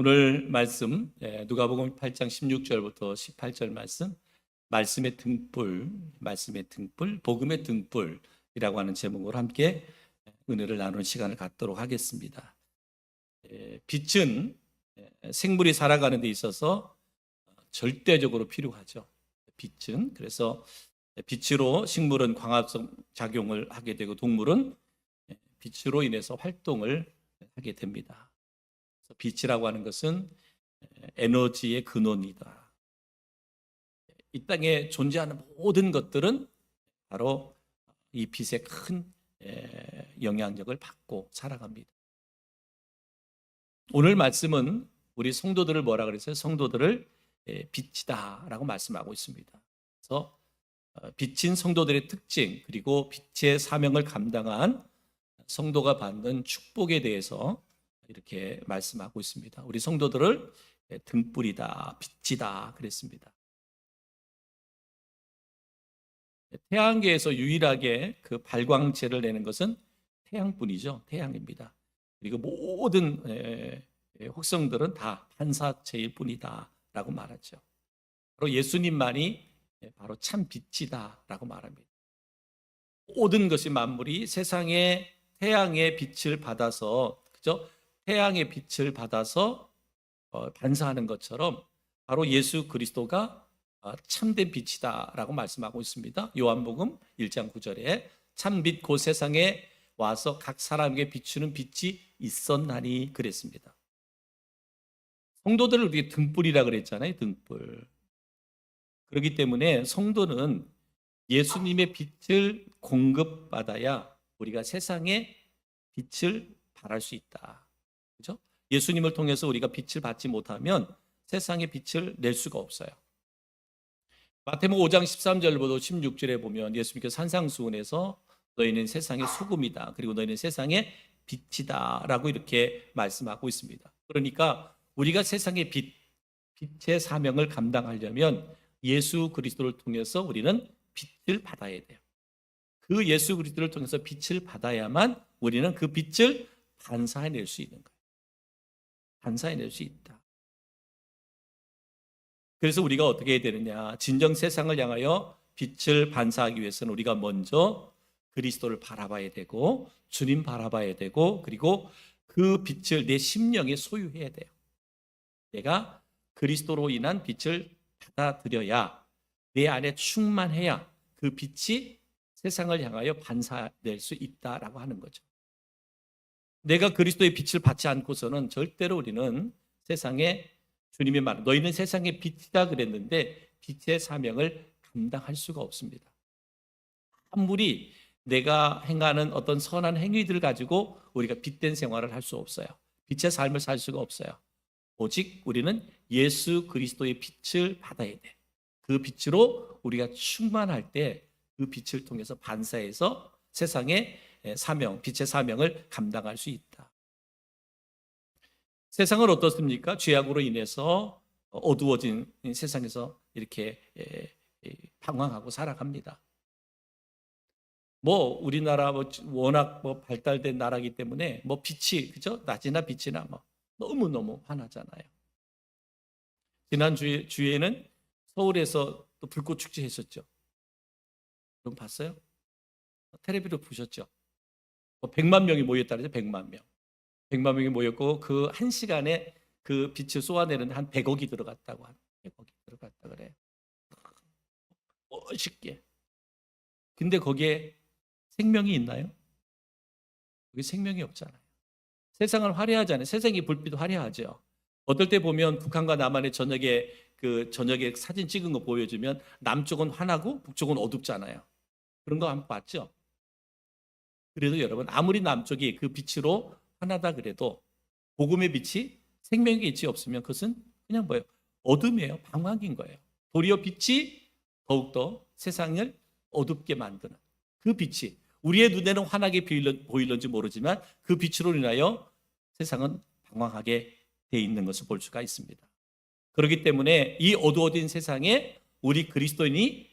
오늘 말씀 누가복음 8장 16절부터 18절 말씀, 말씀의 등불, 복음의 등불이라고 하는 제목으로 함께 은혜를 나누는 시간을 갖도록 하겠습니다. 빛은 생물이 살아가는 데 있어서 절대적으로 필요하죠. 빛은 그래서 빛으로 식물은 광합성 작용을 하게 되고 동물은 빛으로 인해서 활동을 하게 됩니다. 빛이라고 하는 것은 에너지의 근원이다. 이 땅에 존재하는 모든 것들은 바로 이 빛의 큰 영향력을 받고 살아갑니다. 오늘 말씀은 우리 성도들을 뭐라 그랬어요? 성도들을 빛이다라고 말씀하고 있습니다. 그래서 빛인 성도들의 특징 그리고 빛의 사명을 감당한 성도가 받는 축복에 대해서 이렇게 말씀하고 있습니다. 우리 성도들을 등불이다, 빛이다 그랬습니다. 태양계에서 유일하게 그 발광체를 내는 것은 태양뿐이죠. 태양입니다. 그리고 모든 혹성들은 다 반사체일 뿐이다 라고 말하죠. 바로 예수님만이 바로 참 빛이다 라고 말합니다. 모든 것이 만물이 세상에 태양의 빛을 받아서 그죠? 태양의 빛을 받아서 반사하는 것처럼 바로 예수 그리스도가 참된 빛이다 라고 말씀하고 있습니다. 요한복음 1장 9절에 참빛 곧 세상에 와서 각 사람에게 비추는 빛이 있었나니 그랬습니다. 성도들을 우리 등불이라 그랬잖아요. 등불. 그렇기 때문에 성도는 예수님의 빛을 공급받아야 우리가 세상에 빛을 발할 수 있다. 그렇죠? 예수님을 통해서 우리가 빛을 받지 못하면 세상에 빛을 낼 수가 없어요. 마태복음 5장 13절부터 16절에 보면 예수님께서 산상수훈에서 너희는 세상의 소금이다. 그리고 너희는 세상의 빛이다. 라고 이렇게 말씀하고 있습니다. 그러니까 우리가 세상의 빛의 사명을 감당하려면 예수 그리스도를 통해서 우리는 빛을 받아야 돼요. 그 예수 그리스도를 통해서 빛을 받아야만 우리는 그 빛을 반사해낼 수 있는 거예요. 반사해낼 수 있다. 그래서 우리가 어떻게 해야 되느냐? 진정 세상을 향하여 빛을 반사하기 위해서는 우리가 먼저 그리스도를 바라봐야 되고 주님 바라봐야 되고 그리고 그 빛을 내 심령에 소유해야 돼요. 내가 그리스도로 인한 빛을 받아들여야 내 안에 충만해야 그 빛이 세상을 향하여 반사될 수 있다라고 하는 거죠. 내가 그리스도의 빛을 받지 않고서는 절대로 우리는 세상에 주님의 말, 너희는 세상의 빛이다 그랬는데 빛의 사명을 감당할 수가 없습니다. 아무리 내가 행하는 어떤 선한 행위들을 가지고 우리가 빛된 생활을 할 수 없어요. 빛의 삶을 살 수가 없어요. 오직 우리는 예수 그리스도의 빛을 받아야 돼. 그 빛으로 우리가 충만할 때 그 빛을 통해서 반사해서 세상의 사명, 빛의 사명을 감당할 수 있다. 세상은 어떻습니까? 죄악으로 인해서 어두워진 세상에서 이렇게 방황하고 살아갑니다. 우리나라 워낙 발달된 나라이기 때문에 빛이 그죠? 낮이나 빛이나 너무너무 환하잖아요. 지난 주에는 서울에서 또 불꽃 축제 했었죠. 그럼 봤어요? 텔레비로 보셨죠? 100만 명이 모였다 그러죠. 100만 명. 100만 명이 모였고 그 한 시간에 그 빛을 쏘아내는 한 100억이 들어갔다고 하는 100억이 들어갔다 그래요. 멋있게. 근데 거기에 생명이 있나요? 거기 생명이 없잖아요. 세상은 화려하잖아요. 세상의 불빛도 화려하죠. 어떨 때 보면 북한과 남한의 저녁에 사진 찍은 거 보여주면 남쪽은 환하고 북쪽은 어둡잖아요. 그런 거 한번 봤죠? 그래도 여러분 아무리 남쪽이 그 빛으로 환하다 그래도 복음의 빛이 생명의 빛이 없으면 그것은 그냥 어둠이에요. 방황인 거예요. 도리어 빛이 더욱더 세상을 어둡게 만드는 그 빛이 우리의 눈에는 환하게 보일런지 모르지만 그 빛으로 인하여 세상은 방황하게 돼 있는 것을 볼 수가 있습니다. 그렇기 때문에 이 어두워진 세상에 우리 그리스도인이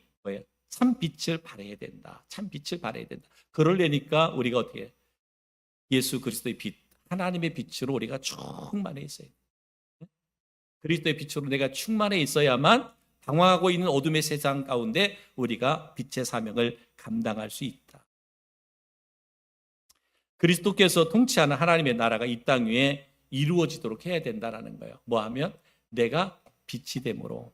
참 빛을 발해야 된다. 참 빛을 발해야 된다. 그러려니까 우리가 어떻게 예수 그리스도의 빛, 하나님의 빛으로 우리가 충만해 있어요. 그리스도의 빛으로 내가 충만해 있어야만 방황하고 있는 어둠의 세상 가운데 우리가 빛의 사명을 감당할 수 있다. 그리스도께서 통치하는 하나님의 나라가 이 땅 위에 이루어지도록 해야 된다는 거예요. 뭐 하면? 내가 빛이 됨으로,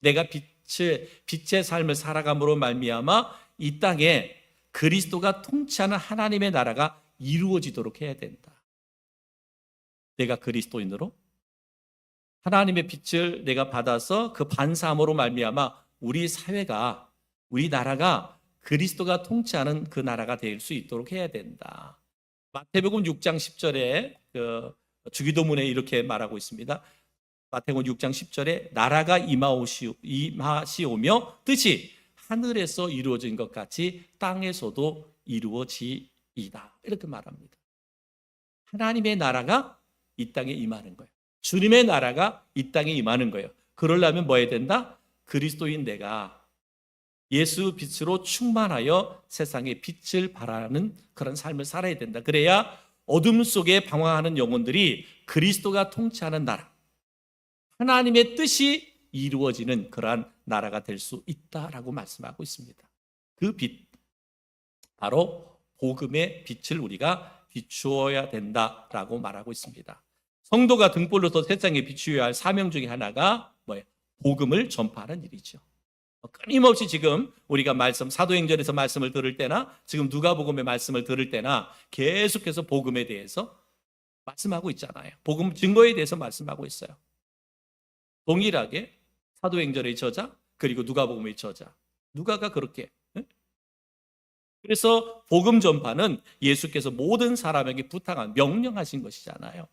내가 빛의 삶을 살아감으로 말미암아 이 땅에 그리스도가 통치하는 하나님의 나라가 이루어지도록 해야 된다. 내가 그리스도인으로 하나님의 빛을 내가 받아서 그 반사함으로 말미암아 우리 사회가, 우리 나라가 그리스도가 통치하는 그 나라가 될 수 있도록 해야 된다. 마태복음 6장 10절에 주기도문에 이렇게 말하고 있습니다. 마태복음 6장 10절에 나라가 임하시오며 뜻이 하늘에서 이루어진 것 같이 땅에서도 이루어지이다. 이렇게 말합니다. 하나님의 나라가 이 땅에 임하는 거예요. 주님의 나라가 이 땅에 임하는 거예요. 그러려면 뭐 해야 된다? 그리스도인 내가 예수 빛으로 충만하여 세상에 빛을 발하는 그런 삶을 살아야 된다. 그래야 어둠 속에 방황하는 영혼들이 그리스도가 통치하는 나라, 하나님의 뜻이 이루어지는 그러한 나라가 될 수 있다라고 말씀하고 있습니다. 그 빛, 바로 복음의 빛을 우리가 비추어야 된다라고 말하고 있습니다. 성도가 등불로서 세상에 비추어야 할 사명 중에 하나가 뭐예요? 복음을 전파하는 일이죠. 끊임없이 지금 우리가 사도행전에서 말씀을 들을 때나 지금 누가복음의 말씀을 들을 때나 계속해서 복음에 대해서 말씀하고 있잖아요. 복음 증거에 대해서 말씀하고 있어요. 동일하게 사도행전의 저자 그리고 누가복음의 저자, 누가가 그렇게. 그래서 복음 전파는 예수께서 모든 사람에게 부탁한, 명령하신 것이잖아요.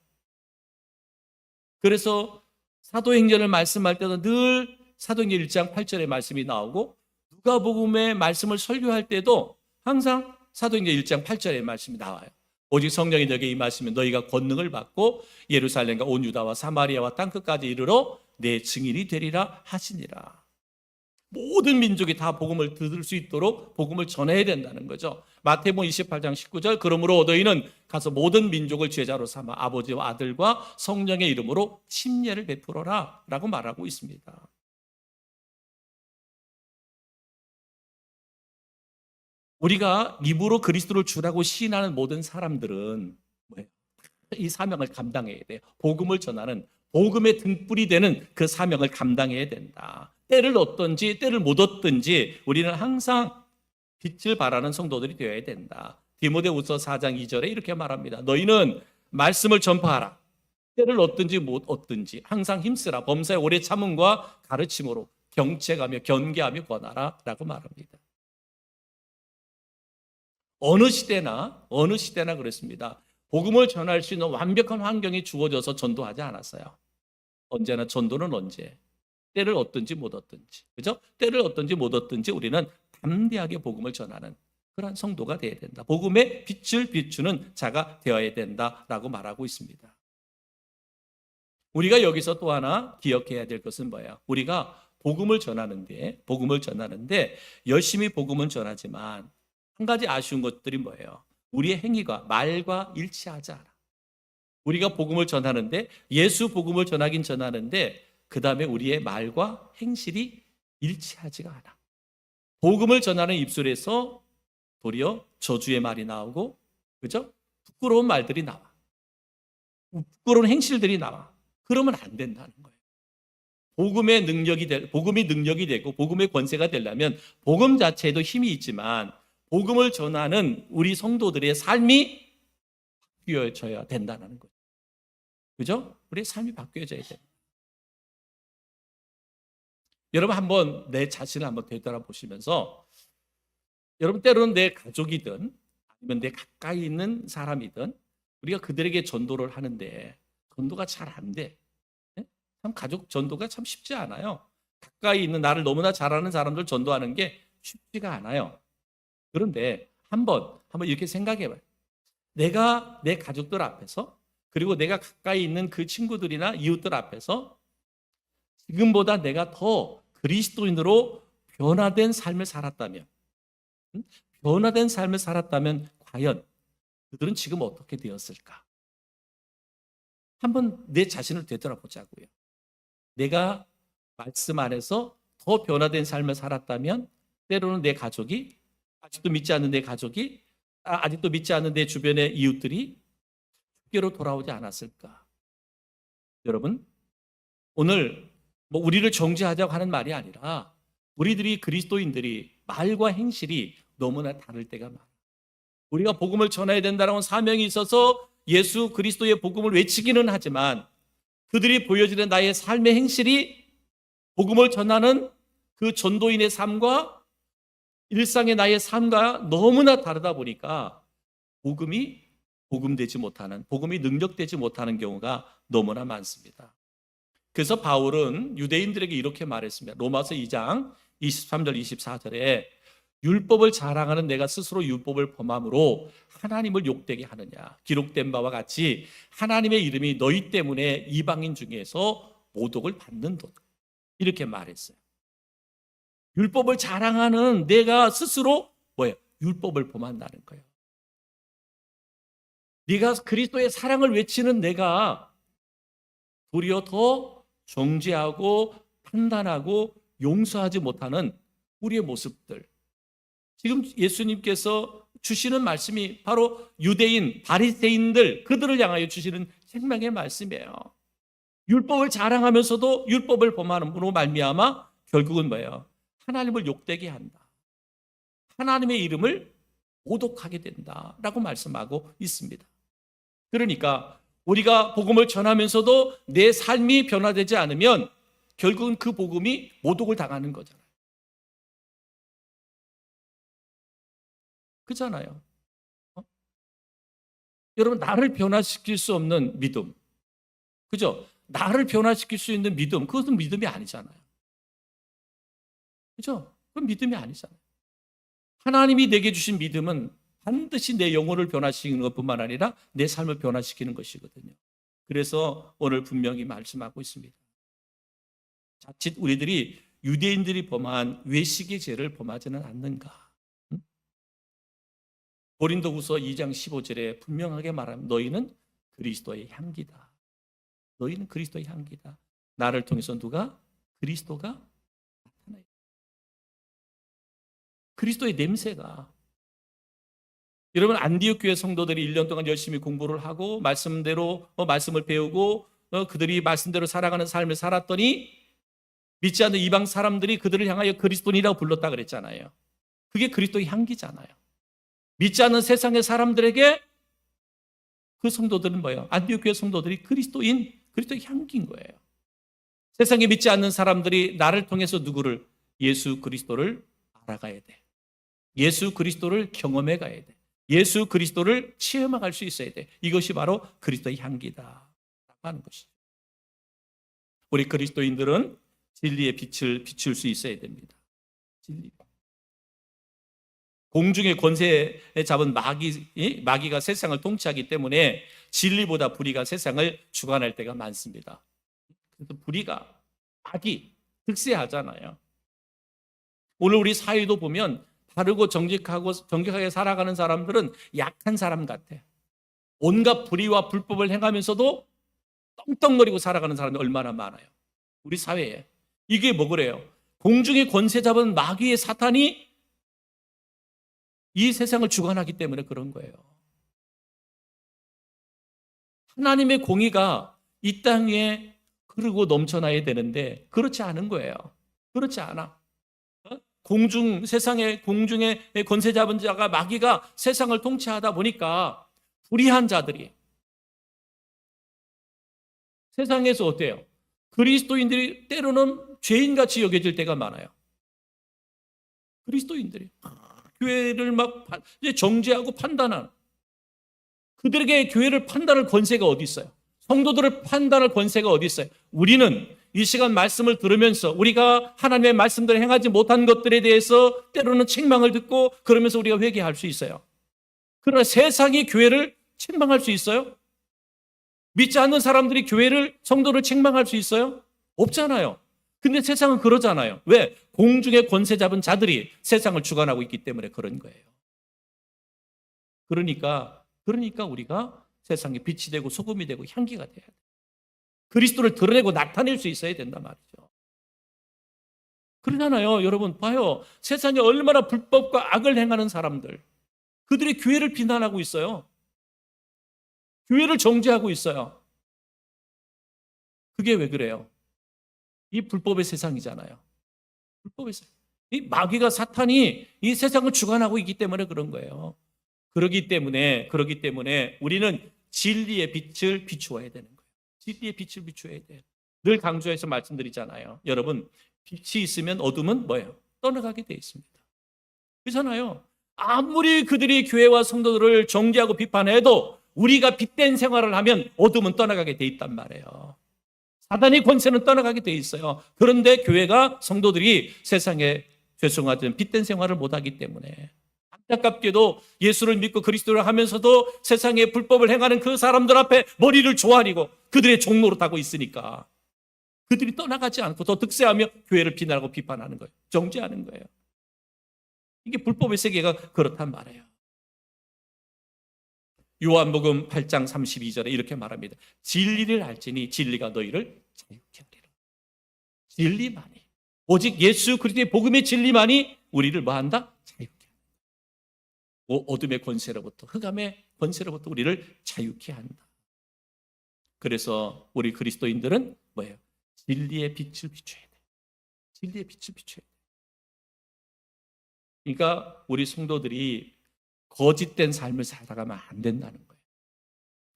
그래서 사도행전을 말씀할 때도 늘 사도행전 1장 8절의 말씀이 나오고 누가복음의 말씀을 설교할 때도 항상 사도행전 1장 8절의 말씀이 나와요. 오직 성령이 너에게 임하시면 너희가 권능을 받고 예루살렘과 온 유다와 사마리아와 땅끝까지 이르러 내 증인이 되리라 하시니라. 모든 민족이 다 복음을 들을 수 있도록 복음을 전해야 된다는 거죠. 마태복음 28장 19절 그러므로 너희는 가서 모든 민족을 제자로 삼아 아버지와 아들과 성령의 이름으로 침례를 베풀어라 라고 말하고 있습니다. 우리가 입으로 그리스도를 주라고 시인하는 모든 사람들은 뭐예요? 이 사명을 감당해야 돼요. 복음을 전하는, 복음의 등불이 되는 그 사명을 감당해야 된다. 때를 얻든지 때를 못 얻든지 우리는 항상 빛을 발하는 성도들이 되어야 된다. 디모데후서 4장 2절에 이렇게 말합니다. 너희는 말씀을 전파하라. 때를 얻든지 못 얻든지 항상 힘쓰라. 범사의 오래 참음과 가르침으로 경책하며 견계하며 권하라 라고 말합니다. 어느 시대나 그렇습니다. 복음을 전할 수 있는 완벽한 환경이 주어져서 전도하지 않았어요. 언제나 전도는 언제? 때를 얻든지 못 얻든지. 그죠? 때를 얻든지 못 얻든지 우리는 담대하게 복음을 전하는 그런 성도가 되어야 된다. 복음의 빛을 비추는 자가 되어야 된다라고 말하고 있습니다. 우리가 여기서 또 하나 기억해야 될 것은 뭐예요? 우리가 복음을 전하는데 열심히 복음은 전하지만 한 가지 아쉬운 것들이 뭐예요? 우리의 행위가 말과 일치하지 않아. 우리가 복음을 전하는데 예수 복음을 전하는데 그 다음에 우리의 말과 행실이 일치하지가 않아. 복음을 전하는 입술에서 도리어 저주의 말이 나오고, 그죠? 부끄러운 말들이 나와. 부끄러운 행실들이 나와. 그러면 안 된다는 거예요. 복음이 능력이 되고 복음의 권세가 되려면 복음 자체에도 힘이 있지만 복음을 전하는 우리 성도들의 삶이 바뀌어져야 된다는 거죠. 그죠? 우리의 삶이 바뀌어져야 돼요. 여러분 한번 내 자신을 한번 되돌아보시면서 여러분 때로는 내 가족이든 아니면 내 가까이 있는 사람이든 우리가 그들에게 전도를 하는데 전도가 잘 안 돼. 참 가족 전도가 참 쉽지 않아요. 가까이 있는 나를 너무나 잘 아는 사람들 전도하는 게 쉽지가 않아요. 그런데 한번 이렇게 생각해봐요. 내가 내 가족들 앞에서 그리고 내가 가까이 있는 그 친구들이나 이웃들 앞에서 지금보다 내가 더 그리스도인으로 변화된 삶을 살았다면 과연 그들은 지금 어떻게 되었을까? 한번 내 자신을 되돌아보자고요. 내가 말씀 안에서 더 변화된 삶을 살았다면 때로는 내 가족이, 아직도 믿지 않는 내 가족이, 아직도 믿지 않는 내 주변의 이웃들이 주께로 돌아오지 않았을까? 여러분, 오늘 뭐 우리를 정죄하자고 하는 말이 아니라 우리들이 그리스도인들이 말과 행실이 너무나 다를 때가 많아요. 우리가 복음을 전해야 된다는 사명이 있어서 예수 그리스도의 복음을 외치기는 하지만 그들이 보여주는 나의 삶의 행실이 복음을 전하는 그 전도인의 삶과 일상의 나의 삶과 너무나 다르다 보니까 복음이 복음되지 못하는, 복음이 능력되지 못하는 경우가 너무나 많습니다. 그래서 바울은 유대인들에게 이렇게 말했습니다. 로마서 2장 23절 24절에 율법을 자랑하는 내가 스스로 율법을 범함으로 하나님을 욕되게 하느냐. 기록된 바와 같이 하나님의 이름이 너희 때문에 이방인 중에서 모독을 받는도다. 이렇게 말했어요. 율법을 자랑하는 내가 스스로 뭐예요? 율법을 범한다는 거예요. 네가 그리스도의 사랑을 외치는 내가 도리어 더 정죄하고 판단하고 용서하지 못하는 우리의 모습들. 지금 예수님께서 주시는 말씀이 바로 유대인, 바리새인들 그들을 향하여 주시는 생명의 말씀이에요. 율법을 자랑하면서도 율법을 범함으로 말미암아 결국은 뭐예요? 하나님을 욕되게 한다. 하나님의 이름을 모독하게 된다라고 말씀하고 있습니다. 그러니까 우리가 복음을 전하면서도 내 삶이 변화되지 않으면 결국은 그 복음이 모독을 당하는 거잖아요. 그렇잖아요. 여러분, 나를 변화시킬 수 없는 믿음, 그죠? 나를 변화시킬 수 있는 믿음, 그것은 믿음이 아니잖아요. 그죠? 그건 믿음이 아니잖아요. 하나님이 내게 주신 믿음은 반드시 내 영혼을 변화시키는 것뿐만 아니라 내 삶을 변화시키는 것이거든요. 그래서 오늘 분명히 말씀하고 있습니다. 자칫 우리들이 유대인들이 범한 외식의 죄를 범하지는 않는가? 고린도후서 2장 15절에 분명하게 말하면 너희는 그리스도의 향기다. 너희는 그리스도의 향기다. 나를 통해서 누가? 그리스도가 나타나요. 그리스도의 냄새가. 여러분, 안디옥 교회 성도들이 1년 동안 열심히 공부를 하고 말씀대로 말씀을 배우고 그들이 말씀대로 살아가는 삶을 살았더니 믿지 않는 이방 사람들이 그들을 향하여 그리스도인이라고 불렀다 그랬잖아요. 그게 그리스도의 향기잖아요. 믿지 않는 세상의 사람들에게 그 성도들은 뭐예요? 안디옥 교회 성도들이 그리스도의 향기인 거예요. 세상에 믿지 않는 사람들이 나를 통해서 누구를? 예수 그리스도를 알아가야 돼. 예수 그리스도를 경험해 가야 돼. 예수 그리스도를 체험할 수 있어야 돼. 이것이 바로 그리스도의 향기다 하는 것이죠. 우리 그리스도인들은 진리의 빛을 비출 수 있어야 됩니다. 진리. 공중의 권세에 잡은 마귀가 세상을 통치하기 때문에 진리보다 불의가 세상을 주관할 때가 많습니다. 그래서 불의가 마귀 득세하잖아요. 오늘 우리 사회도 보면 바르고 정직하게 살아가는 사람들은 약한 사람 같아. 온갖 불의와 불법을 행하면서도 떵떵거리고 살아가는 사람이 얼마나 많아요. 우리 사회에. 이게 뭐 그래요? 공중의 권세 잡은 마귀의 사탄이 이 세상을 주관하기 때문에 그런 거예요. 하나님의 공의가 이 땅에 흐르고 넘쳐나야 되는데 그렇지 않은 거예요. 그렇지 않아. 세상의 공중의 권세 잡은 자가 마귀가 세상을 통치하다 보니까 불의한 자들이 세상에서 어때요? 그리스도인들이 때로는 죄인같이 여겨질 때가 많아요. 그리스도인들이 교회를 막 정죄하고 판단하는, 그들에게 교회를 판단할 권세가 어디 있어요? 성도들을 판단할 권세가 어디 있어요? 우리는 이 시간 말씀을 들으면서 우리가 하나님의 말씀대로 행하지 못한 것들에 대해서 때로는 책망을 듣고 그러면서 우리가 회개할 수 있어요. 그러나 세상이 교회를 책망할 수 있어요? 믿지 않는 사람들이 성도를 책망할 수 있어요? 없잖아요. 근데 세상은 그러잖아요. 왜? 공중의 권세 잡은 자들이 세상을 주관하고 있기 때문에 그런 거예요. 그러니까 우리가 세상에 빛이 되고 소금이 되고 향기가 돼야 돼요. 그리스도를 드러내고 나타낼 수 있어야 된단 말이죠. 그러잖아요. 여러분 봐요. 세상에 얼마나 불법과 악을 행하는 사람들, 그들이 교회를 비난하고 있어요. 교회를 정죄하고 있어요. 그게 왜 그래요? 이 불법의 세상이잖아요. 불법의 세상. 이 마귀가, 사탄이 이 세상을 주관하고 있기 때문에 그런 거예요. 그러기 때문에 우리는 진리의 빛을 비추어야 되는 거예요. 진리의 빛을 비추어야 돼요. 늘 강조해서 말씀드리잖아요. 여러분, 빛이 있으면 어둠은 뭐예요? 떠나가게 돼 있습니다. 그렇잖아요. 아무리 그들이 교회와 성도들을 정죄하고 비판해도 우리가 빛된 생활을 하면 어둠은 떠나가게 돼 있단 말이에요. 사단의 권세는 떠나가게 돼 있어요. 그런데 교회가, 성도들이 세상에 죄송하든 빛된 생활을 못하기 때문에, 안타깝게도 예수를 믿고 그리스도를 하면서도 세상에 불법을 행하는 그 사람들 앞에 머리를 조아리고 그들의 종로로 타고 있으니까 그들이 떠나가지 않고 더 득세하며 교회를 비난하고 비판하는 거예요. 정죄하는 거예요. 이게 불법의 세계가 그렇단 말이에요. 요한복음 8장 32절에 이렇게 말합니다. 진리를 알지니 진리가 너희를 자유케 하리라. 진리만이, 오직 예수 그리스도의 복음의 진리만이 우리를 뭐한다? 자유케 한다. 어둠의 권세로부터, 흑암의 권세로부터 우리를 자유케 한다. 그래서 우리 그리스도인들은 뭐예요? 진리의 빛을 비춰야 돼. 진리의 빛을 비춰야 돼. 그러니까 우리 성도들이 거짓된 삶을 살아가면 안 된다는 거예요.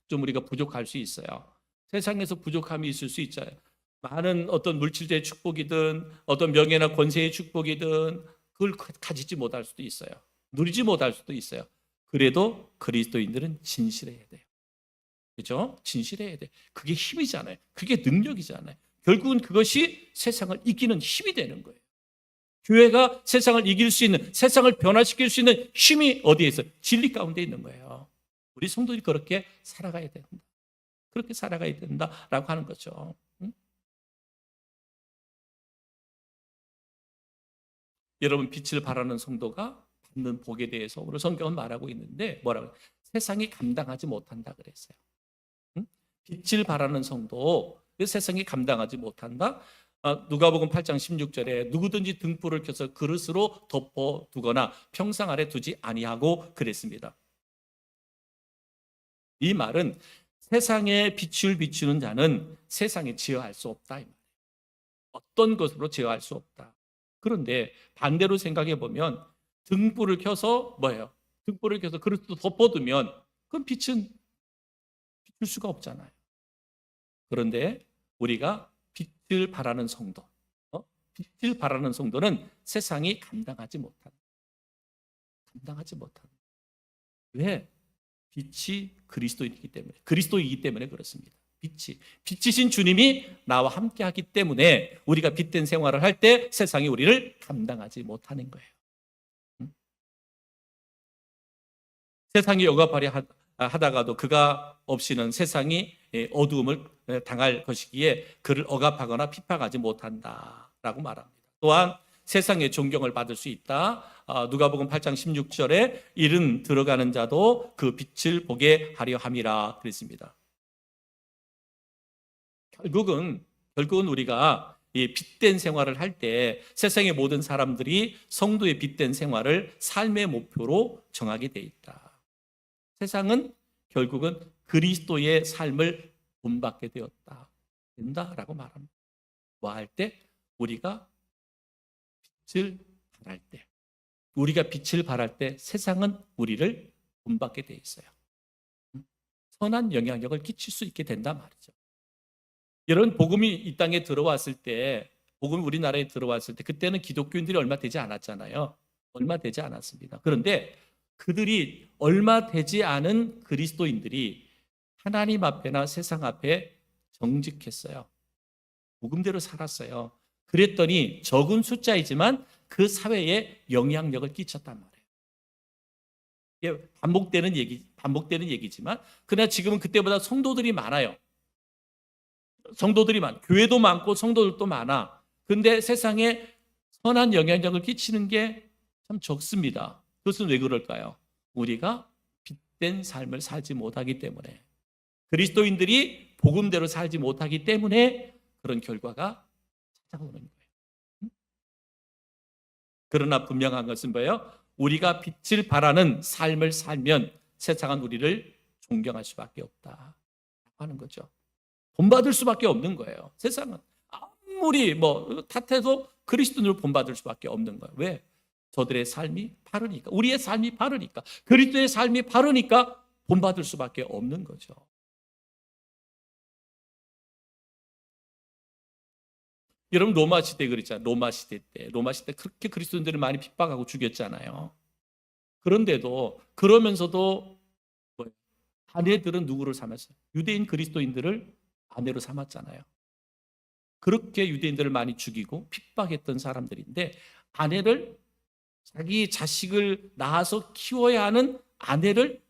좀 우리가 부족할 수 있어요. 세상에서 부족함이 있을 수 있잖아요. 많은 어떤 물질적인 축복이든 어떤 명예나 권세의 축복이든 그걸 가지지 못할 수도 있어요. 누리지 못할 수도 있어요. 그래도 그리스도인들은 진실해야 돼요. 그렇죠? 진실해야 돼. 그게 힘이잖아요. 그게 능력이잖아요. 결국은 그것이 세상을 이기는 힘이 되는 거예요. 교회가 세상을 이길 수 있는, 세상을 변화시킬 수 있는 힘이 어디에 있어요? 진리 가운데 있는 거예요. 우리 성도들이 그렇게 살아가야 된다. 그렇게 살아가야 된다라고 하는 거죠. 여러분, 빛을 발하는 성도가 받는 복에 대해서 오늘 성경은 말하고 있는데 뭐라고? 세상이 감당하지 못한다 그랬어요. 빛을 발하는 성도, 세상이 감당하지 못한다. 누가복음 8장 16절에 누구든지 등불을 켜서 그릇으로 덮어두거나 평상 아래 두지 아니하고 그랬습니다. 이 말은 세상에 빛을 비추는 자는 세상에 제어할 수 없다. 어떤 것으로 제어할 수 없다. 그런데 반대로 생각해 보면 등불을 켜서 뭐예요? 등불을 켜서 그릇도 덮어두면 그럼 빛은 비출 수가 없잖아요. 그런데 우리가 빛을 발하는 성도, 빛을 발하는 성도는 세상이 감당하지 못한다. 왜? 빛이 그리스도이기 때문에, 그리스도이기 때문에 그렇습니다. 빛이신 주님이 나와 함께 하기 때문에 우리가 빛된 생활을 할 때 세상이 우리를 감당하지 못하는 거예요. 세상이 억압하려 하다가도 그가 없이는 세상이 어두움을 당할 것이기에 그를 억압하거나 핍박하지 못한다라고 말합니다. 또한 세상의 존경을 받을 수 있다. 누가복음 8장 16절에 이른 들어가는 자도 그 빛을 보게 하려 함이라 그랬습니다. 결국은 우리가 이 빛된 생활을 할 때 세상의 모든 사람들이 성도의 빛된 생활을 삶의 목표로 정하게 돼 있다. 세상은 결국은 그리스도의 삶을 본받게 된다라고 말합니다. 뭐 할 때? 우리가 빛을 발할 때 세상은 우리를 본받게 돼 있어요. 선한 영향력을 끼칠 수 있게 된단 말이죠. 여러분, 복음이 이 땅에 들어왔을 때, 복음이 우리나라에 들어왔을 때 그때는 기독교인들이 얼마 되지 않았잖아요. 얼마 되지 않았습니다. 그런데 그들이 얼마 되지 않은 그리스도인들이 하나님 앞에나 세상 앞에 정직했어요. 복음대로 살았어요. 그랬더니 적은 숫자이지만 그 사회에 영향력을 끼쳤단 말이에요. 반복되는 얘기지만, 그러나 지금은 그때보다 성도들이 많아요. 교회도 많고 성도들도 많아. 근데 세상에 선한 영향력을 끼치는 게 참 적습니다. 그것은 왜 그럴까요? 우리가 빛된 삶을 살지 못하기 때문에. 그리스도인들이 복음대로 살지 못하기 때문에 그런 결과가 찾아오는 거예요. 그러나 분명한 것은 뭐예요? 우리가 빛을 발하는 삶을 살면 세상은 우리를 존경할 수밖에 없다 하는 거죠. 본받을 수밖에 없는 거예요. 세상은 아무리 탓해도 그리스도인으로 본받을 수밖에 없는 거예요. 왜? 저들의 삶이 바르니까, 우리의 삶이 바르니까, 그리스도의 삶이 바르니까 본받을 수밖에 없는 거죠. 여러분 로마 시대 그랬잖아요. 로마 시대 때 그렇게 그리스도인들을 많이 핍박하고 죽였잖아요. 그런데도 그러면서도 뭐예요? 아내들은 누구를 삼았어요? 유대인 그리스도인들을 아내로 삼았잖아요. 그렇게 유대인들을 많이 죽이고 핍박했던 사람들인데 아내를 자기 자식을 낳아서 키워야 하는 아내를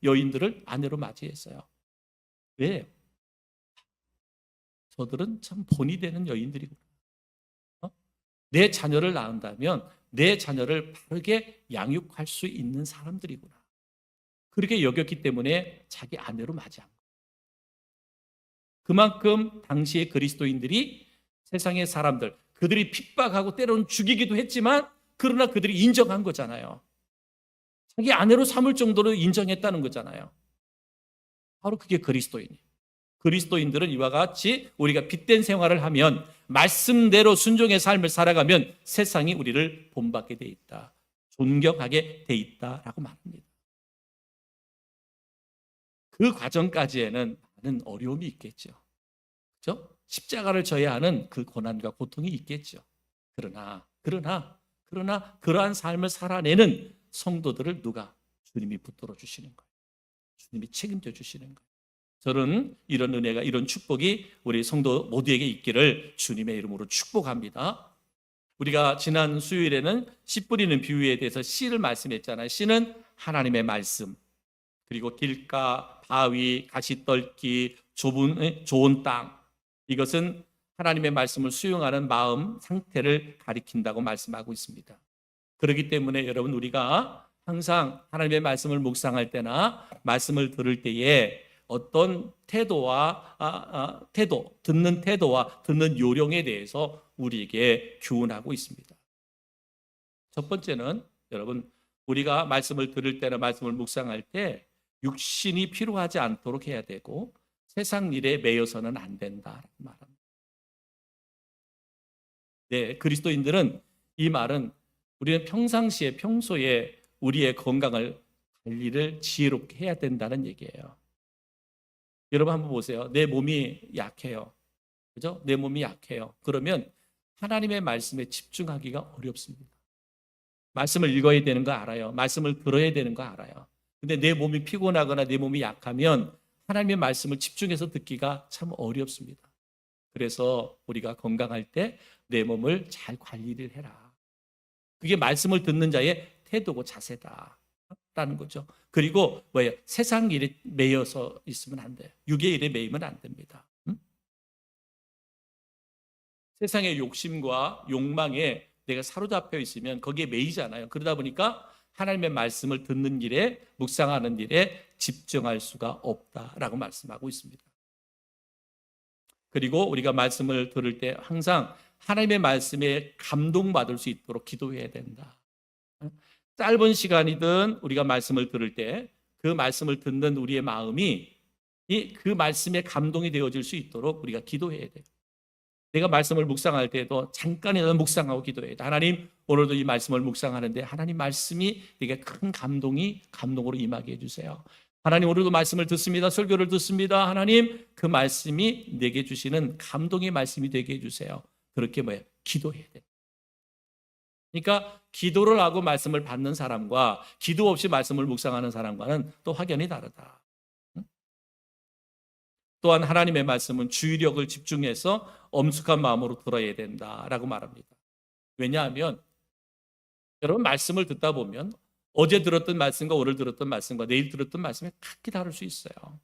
여인들을 아내로 맞이했어요. 왜? 저들은 참 본이 되는 여인들이구나. 내 자녀를 낳는다면 내 자녀를 바르게 양육할 수 있는 사람들이구나. 그렇게 여겼기 때문에 자기 아내로 맞이한 거예요. 그만큼 당시의 그리스도인들이 세상의 사람들, 그들이 핍박하고 때로는 죽이기도 했지만 그러나 그들이 인정한 거잖아요. 자기 아내로 삼을 정도로 인정했다는 거잖아요. 바로 그게 그리스도인이에요. 그리스도인들은 이와 같이 우리가 빛된 생활을 하면 말씀대로 순종의 삶을 살아가면 세상이 우리를 본받게 돼 있다. 존경하게 돼 있다라고 말합니다. 그 과정까지에는 많은 어려움이 있겠죠. 그렇죠? 십자가를 져야 하는 그 고난과 고통이 있겠죠. 그러나 그러한 삶을 살아내는 성도들을 누가? 주님이 붙들어 주시는 거예요. 주님이 책임져 주시는 거예요. 저는 이런 은혜가, 이런 축복이 우리 성도 모두에게 있기를 주님의 이름으로 축복합니다. 우리가 지난 수요일에는 씨 뿌리는 비유에 대해서 씨를 말씀했잖아요. 씨는 하나님의 말씀, 그리고 길가, 바위, 가시떨기, 좋은 땅, 이것은 하나님의 말씀을 수용하는 마음 상태를 가리킨다고 말씀하고 있습니다. 그렇기 때문에 여러분, 우리가 항상 하나님의 말씀을 묵상할 때나 말씀을 들을 때에 어떤 듣는 태도와 듣는 요령에 대해서 우리에게 교훈하고 있습니다. 첫 번째는 여러분, 우리가 말씀을 들을 때나 말씀을 묵상할 때 육신이 필요하지 않도록 해야 되고 세상 일에 매여서는 안 된다라고 말합니다. 네, 그리스도인들은 이 말은 우리는 평소에 우리의 건강을 관리를 지혜롭게 해야 된다는 얘기예요. 여러분 한번 보세요. 내 몸이 약해요. 그죠? 내 몸이 약해요. 그러면 하나님의 말씀에 집중하기가 어렵습니다. 말씀을 읽어야 되는 거 알아요. 말씀을 들어야 되는 거 알아요. 근데 내 몸이 피곤하거나 내 몸이 약하면 하나님의 말씀을 집중해서 듣기가 참 어렵습니다. 그래서 우리가 건강할 때 내 몸을 잘 관리를 해라. 그게 말씀을 듣는 자의 태도고 자세다라는 거죠. 그리고 뭐예요? 세상 일에 매여서 있으면 안 돼요. 육의 일에 매이면 안 됩니다. 세상의 욕심과 욕망에 내가 사로잡혀 있으면 거기에 매이잖아요. 그러다 보니까 하나님의 말씀을 듣는 일에, 묵상하는 일에 집중할 수가 없다라고 말씀하고 있습니다. 그리고 우리가 말씀을 들을 때 항상 하나님의 말씀에 감동받을 수 있도록 기도해야 된다. 짧은 시간이든 우리가 말씀을 들을 때 그 말씀을 듣는 우리의 마음이 그 말씀에 감동이 되어질 수 있도록 우리가 기도해야 돼요. 내가 말씀을 묵상할 때도 잠깐이라도 묵상하고 기도해야 돼. 하나님, 오늘도 이 말씀을 묵상하는데 하나님 말씀이 내게 큰 감동으로 임하게 해주세요. 하나님, 오늘도 말씀을 듣습니다. 설교를 듣습니다. 하나님, 그 말씀이 내게 주시는 감동의 말씀이 되게 해주세요. 그렇게 기도해야 돼. 그러니까 기도를 하고 말씀을 받는 사람과 기도 없이 말씀을 묵상하는 사람과는 또 확연히 다르다. 또한 하나님의 말씀은 주의력을 집중해서 엄숙한 마음으로 들어야 된다라고 말합니다. 왜냐하면 여러분, 말씀을 듣다 보면 어제 들었던 말씀과 오늘 들었던 말씀과 내일 들었던 말씀이 각기 다를 수 있어요.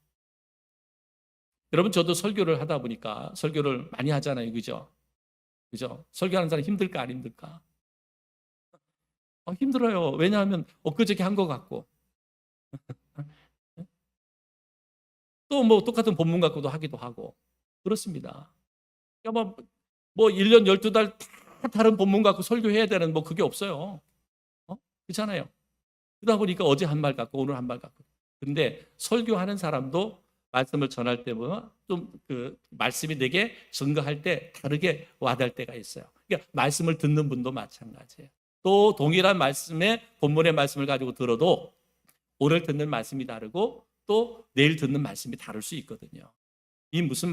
여러분, 저도 설교를 하다 보니까 설교를 많이 하잖아요. 그죠? 설교하는 사람 힘들까 안 힘들까? 힘들어요. 왜냐하면 엊그저께 한 것 같고 또 뭐 똑같은 본문 갖고도 하기도 하고 그렇습니다. 그러니까 뭐 1년 12달 다 다른 본문 갖고 설교해야 되는 뭐 그게 없어요. 그렇잖아요. 그러다 보니까 어제 한 말 갖고 오늘 한 말 갖고. 근데 설교하는 사람도 말씀을 전할 때 보면 좀 그 말씀이 내게 증거할 때 다르게 와닿을 때가 있어요. 그러니까 말씀을 듣는 분도 마찬가지예요. 또 동일한 말씀의 본문의 말씀을 가지고 들어도 오늘 듣는 말씀이 다르고 또 내일 듣는 말씀이 다를 수 있거든요. 이 무슨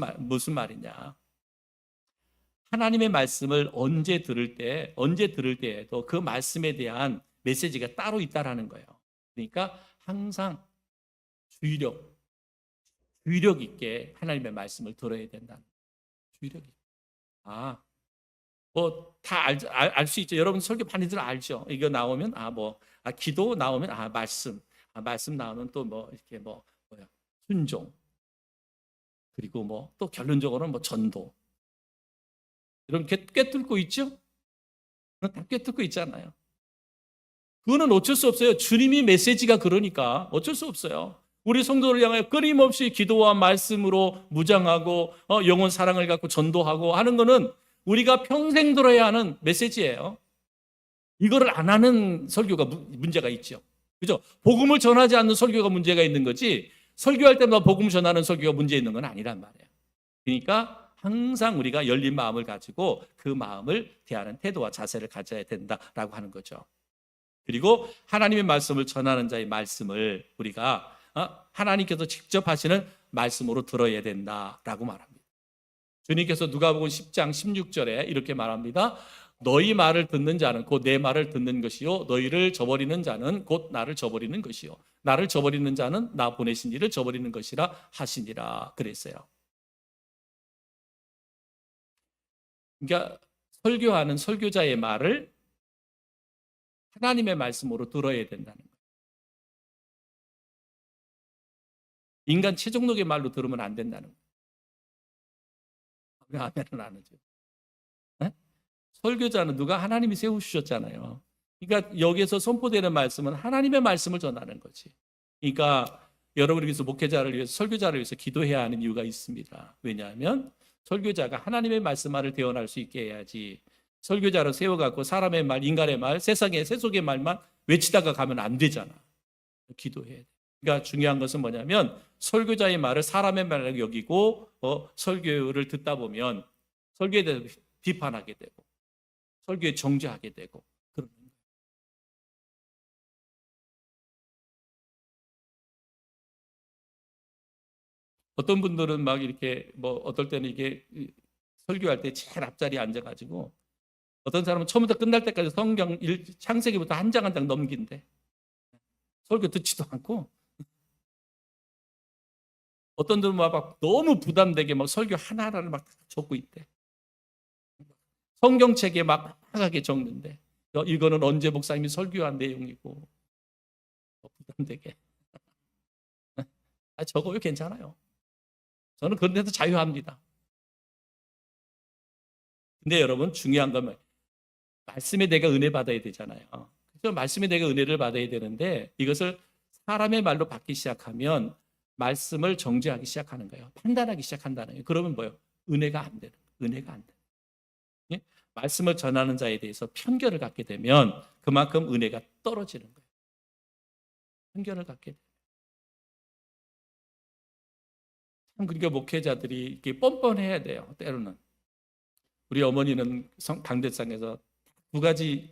말이냐? 하나님의 말씀을 언제 들을 때에도 그 말씀에 대한 메시지가 따로 있다라는 거예요. 그러니까 항상 주의력 있게 하나님의 말씀을 들어야 된다. 주의력 있게. 뭐 다 알 수 있죠. 여러분 설교 많이들 알죠. 이거 나오면 기도 나오면 말씀 나오면 또 뭐 이렇게 뭐야 순종 그리고 뭐 또 결론적으로는 뭐 전도. 여러분 꿰뚫고 있죠? 다 꿰뚫고 있잖아요. 그거는 어쩔 수 없어요. 주님이 메시지가 그러니까 어쩔 수 없어요. 우리 성도를 향하여 끊임없이 기도와 말씀으로 무장하고 영혼 사랑을 갖고 전도하고 하는 거는 우리가 평생 들어야 하는 메시지예요. 이거를 안 하는 설교가 문제가 있죠. 그죠? 복음을 전하지 않는 설교가 문제가 있는 거지 설교할 때마다 복음 전하는 설교가 문제 있는 건 아니란 말이에요. 그러니까 항상 우리가 열린 마음을 가지고 그 마음을 대하는 태도와 자세를 가져야 된다라고 하는 거죠. 그리고 하나님의 말씀을 전하는 자의 말씀을 우리가 하나님께서 직접 하시는 말씀으로 들어야 된다라고 말합니다. 주님께서 누가복음 10장 16절에 이렇게 말합니다. 너희 말을 듣는 자는 곧 내 말을 듣는 것이요 너희를 저버리는 자는 곧 나를 저버리는 것이요 나를 저버리는 자는 나 보내신 이를 저버리는 것이라 하시니라 그랬어요. 그러니까 설교하는 설교자의 말을 하나님의 말씀으로 들어야 된다는 거예요. 인간 최종록의 말로 들으면 안 된다는 거예요. 왜 아멘은 안 하죠? 네? 설교자는 누가 하나님이 세우셨잖아요. 그러니까 여기에서 선포되는 말씀은 하나님의 말씀을 전하는 거지. 그러니까 여러분을 위해서 목회자를 위해서 설교자를 위해서 기도해야 하는 이유가 있습니다. 왜냐하면 설교자가 하나님의 말씀만을 대언할 수 있게 해야지 설교자를 세워갖고 사람의 말, 인간의 말, 세상의 세속의 말만 외치다가 가면 안 되잖아. 기도해야 돼. 그러니까 중요한 것은 뭐냐면 설교자의 말을 사람의 말로 여기고 설교를 듣다 보면 설교에 대해서 비판하게 되고 설교에 정죄하게 되고 그런 거예요. 어떤 분들은 막 이렇게 어떨 때는 이게 설교할 때 제일 앞자리에 앉아가지고 어떤 사람은 처음부터 끝날 때까지 성경 창세기부터 한 장 한 장 넘긴대. 설교 듣지도 않고 어떤 분은 막 너무 부담되게 막 설교 하나하나를 막 적고 있대. 성경책에 막 하게 적는데 이거는 언제 목사님이 설교한 내용이고 부담되게 적어요. 괜찮아요. 저는 그런 데서 자유합니다. 근데 여러분 중요한 건 말씀에 내가 은혜 받아야 되잖아요. 그래서 말씀에 내가 은혜를 받아야 되는데 이것을 사람의 말로 받기 시작하면 말씀을 정죄하기 시작하는 거예요. 판단하기 시작한다는 거예요. 그러면 뭐예요? 은혜가 안 되는 거예요. 은혜가 안 돼요. 예? 말씀을 전하는 자에 대해서 편견을 갖게 되면 그만큼 은혜가 떨어지는 거예요. 편견을 갖게 돼요. 참 그러니까 목회자들이 이렇게 뻔뻔해야 돼요. 때로는. 우리 어머니는 강대상에서 두 가지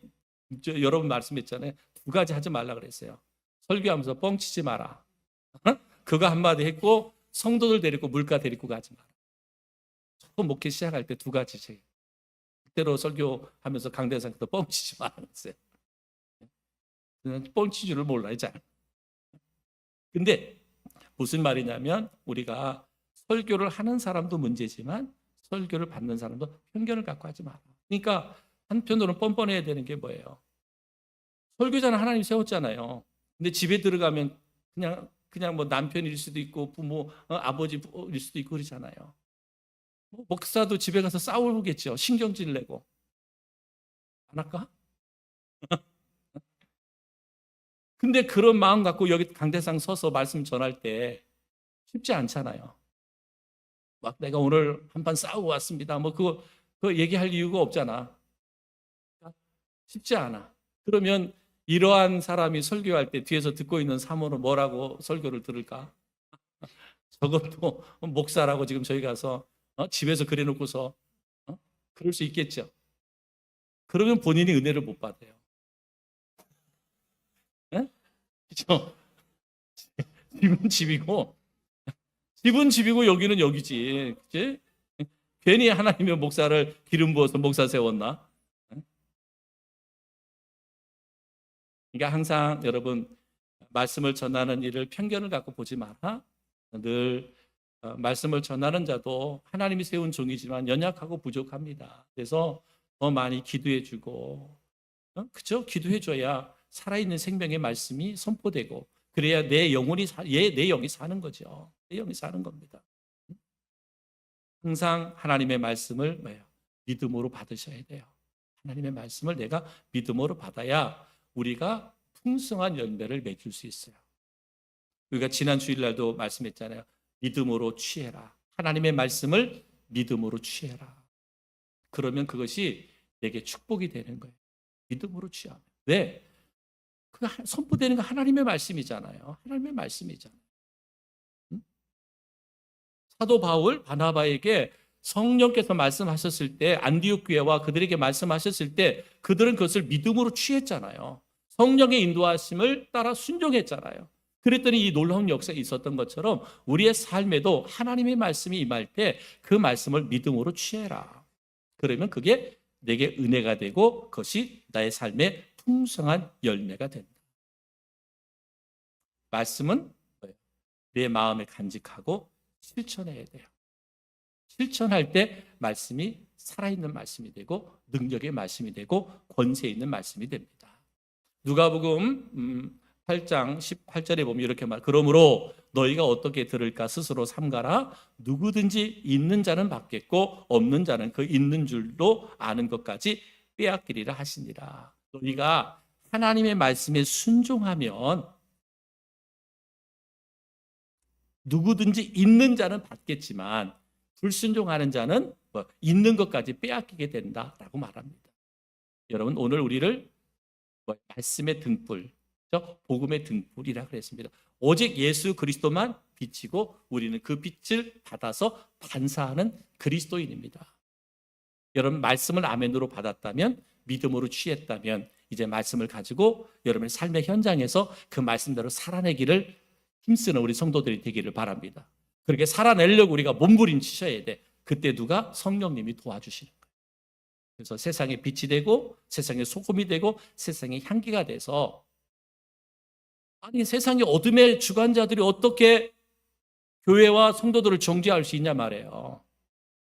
여러분 말씀했잖아요. 두 가지 하지 말라 그랬어요. 설교하면서 뻥치지 마라. 그거 한마디 했고 성도들 데리고 물가 데리고 가지 마라. 처음 목회 시작할 때 두 가지. 그때로 설교하면서 강대상에서 뻥치지 마라 그랬어요. 뻥치 줄을 몰라요. 잘. 근데 무슨 말이냐면 우리가 설교를 하는 사람도 문제지만 설교를 받는 사람도 편견을 갖고 하지 마라. 그러니까 한편으로는 뻔뻔해야 되는 게 뭐예요? 설교자는 하나님 세웠잖아요. 근데 집에 들어가면 그냥 뭐 남편일 수도 있고 부모, 아버지일 수도 있고 그러잖아요. 목사도 집에 가서 싸우겠죠. 신경질 내고. 안 할까? 근데 그런 마음 갖고 여기 강대상 서서 말씀 전할 때 쉽지 않잖아요. 막 내가 오늘 한판 싸우고 왔습니다. 뭐 그거 얘기할 이유가 없잖아. 쉽지 않아. 그러면 이러한 사람이 설교할 때 뒤에서 듣고 있는 사모는 뭐라고 설교를 들을까? 저것도 목사라고 지금 저희 가서 집에서 그래놓고서 그럴 수 있겠죠. 그러면 본인이 은혜를 못 받아요. 네? 그렇죠? 집은 집이고 여기는 여기지. 그치? 괜히 하나님의 목사를 기름 부어서 목사 세웠나? 그러니까 항상 여러분 말씀을 전하는 일을 편견을 갖고 보지 마라. 늘 말씀을 전하는 자도 하나님이 세운 종이지만 연약하고 부족합니다. 그래서 더 많이 기도해주고, 그죠? 기도해줘야 살아있는 생명의 말씀이 선포되고, 그래야 내 영혼이 내 영이 사는 거죠. 내 영이 사는 겁니다. 항상 하나님의 말씀을 믿음으로 받으셔야 돼요. 하나님의 말씀을 내가 믿음으로 받아야 우리가 풍성한 열매를 맺을 수 있어요. 우리가 지난 주일날도 말씀했잖아요. 믿음으로 취해라. 하나님의 말씀을 믿음으로 취해라. 그러면 그것이 내게 축복이 되는 거예요. 믿음으로 취하면. 왜? 그 선포되는 건 하나님의 말씀이잖아요. 하나님의 말씀이잖아요. 사도 바울, 바나바에게 성령께서 말씀하셨을 때 안디옥 교회와 그들에게 말씀하셨을 때 그들은 그것을 믿음으로 취했잖아요. 성령의 인도하심을 따라 순종했잖아요. 그랬더니 이 놀라운 역사가 있었던 것처럼 우리의 삶에도 하나님의 말씀이 임할 때 그 말씀을 믿음으로 취해라. 그러면 그게 내게 은혜가 되고 그것이 나의 삶에 풍성한 열매가 된다. 말씀은 내 마음에 간직하고 실천해야 돼요. 실천할 때 말씀이 살아있는 말씀이 되고 능력의 말씀이 되고 권세 있는 말씀이 됩니다. 누가복음 8장 18절에 보면 이렇게 그러므로 너희가 어떻게 들을까 스스로 삼가라. 누구든지 있는 자는 받겠고 없는 자는 그 있는 줄로 아는 것까지 빼앗기리라 하시니라. 너희가 하나님의 말씀에 순종하면 누구든지 있는 자는 받겠지만 불순종하는 자는 있는 것까지 빼앗기게 된다라고 말합니다. 여러분 오늘 우리를 말씀의 등불, 복음의 등불이라 그랬습니다. 오직 예수 그리스도만 비치고 우리는 그 빛을 받아서 반사하는 그리스도인입니다. 여러분 말씀을 아멘으로 받았다면, 믿음으로 취했다면 이제 말씀을 가지고 여러분의 삶의 현장에서 그 말씀대로 살아내기를 힘쓰는 우리 성도들이 되기를 바랍니다. 그렇게 살아내려고 우리가 몸부림치셔야 돼. 그때 누가? 성령님이 도와주시는 거예요. 그래서 세상에 빛이 되고 세상에 소금이 되고 세상에 향기가 돼서, 아니 세상의 어둠의 주관자들이 어떻게 교회와 성도들을 정죄할 수 있냐 말이에요.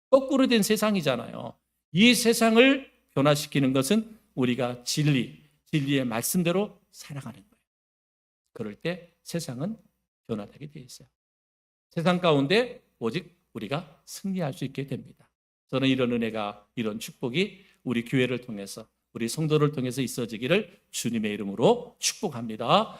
거꾸로 된 세상이잖아요. 이 세상을 변화시키는 것은 우리가 진리의 말씀대로 살아가는 거예요. 그럴 때 세상은 변화되게 되어 있어요. 세상 가운데 오직 우리가 승리할 수 있게 됩니다. 저는 이런 은혜가, 이런 축복이 우리 교회를 통해서, 우리 성도를 통해서 있어지기를 주님의 이름으로 축복합니다.